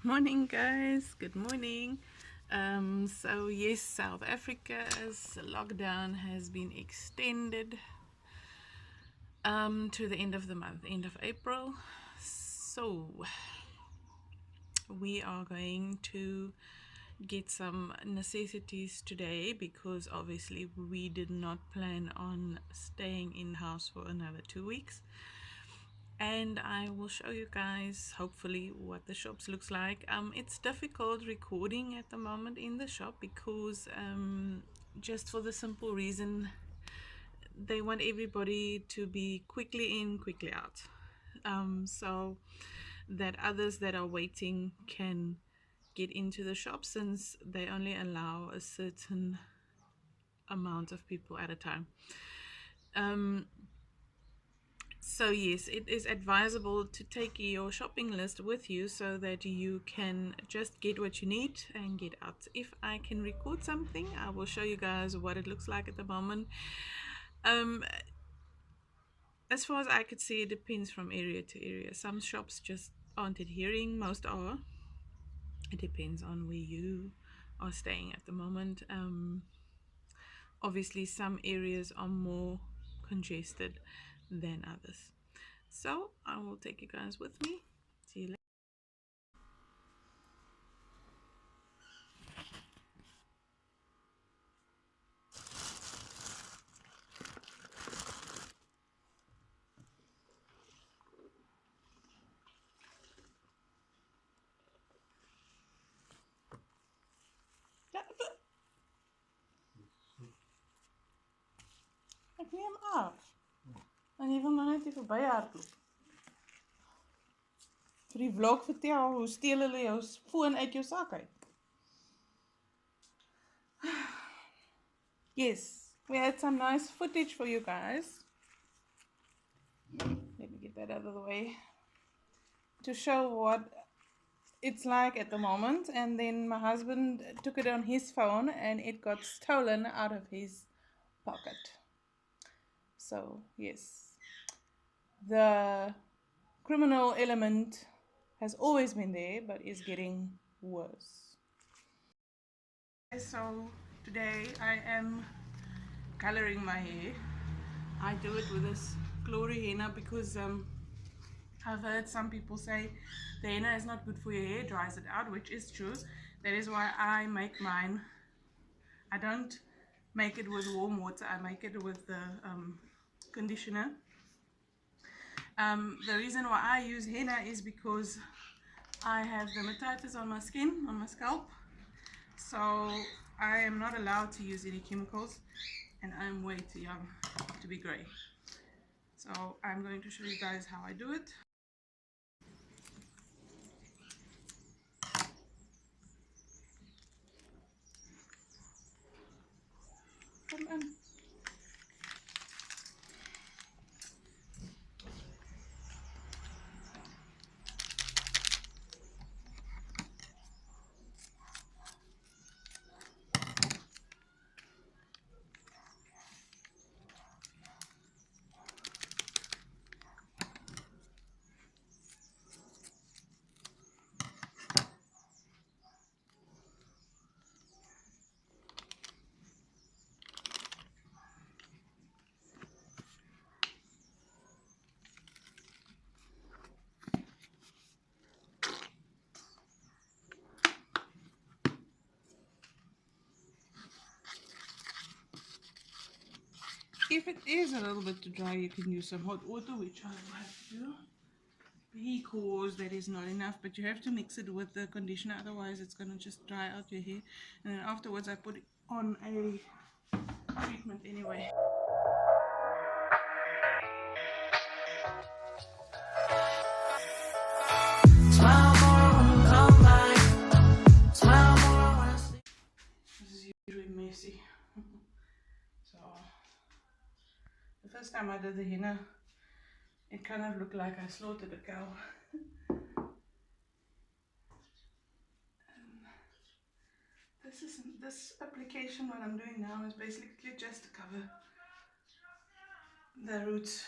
Morning, guys. Good morning. So yes, South Africa's lockdown has been extended to the end of the month, end of April. So we are going to get some necessities today because obviously we did not plan on staying in house for another 2 weeks. And I will show you guys hopefully what the shops looks like. It's difficult recording at the moment in the shop because just for the simple reason they want everybody to be quickly in, quickly out, so that others that are waiting can get into the shop, since they only allow a certain amount of people at a time. So yes, it is advisable to take your shopping list with you so that you can just get what you need and get out. If I can record something, I will show you guys what it looks like at the moment. Um, as far as I could see, it depends from area to area. Some shops just aren't adhering, most are. It depends on where you are staying at the moment. Obviously, some areas are more congested than others. So I will take you guys with me. See you later. Ek neem af. En jy wil nou net hier verby hardloop. Vir die vlog vertel hoe steel hulle jou foon uit jou sak uit. Yes, we had some nice footage for you guys. Let me get that out of the way. To show what it's like at the moment. And then my husband took it on his phone and it got stolen out of his pocket. So yes, the criminal element has always been there, but is getting worse. So today I am coloring my hair. I do it with this glory henna because I've heard some people say the henna is not good for your hair, dries it out, which is true. That is why I make mine. I don't make it with warm water, I make it with the conditioner. The reason why I use henna is because I have dermatitis on my skin, on my scalp. So I am not allowed to use any chemicals, and I'm way too young to be grey. So I'm going to show you guys how I do it. Come on. If it is a little bit too dry, you can use some hot water, which I will have to do, because that is not enough. But you have to mix it with the conditioner, otherwise it's going to just dry out your hair. And then afterwards I put on a treatment anyway. This is usually messy. So the first time I did the henna, it kind of looked like I slaughtered a cow. This application, what I'm doing now, is basically just to cover the roots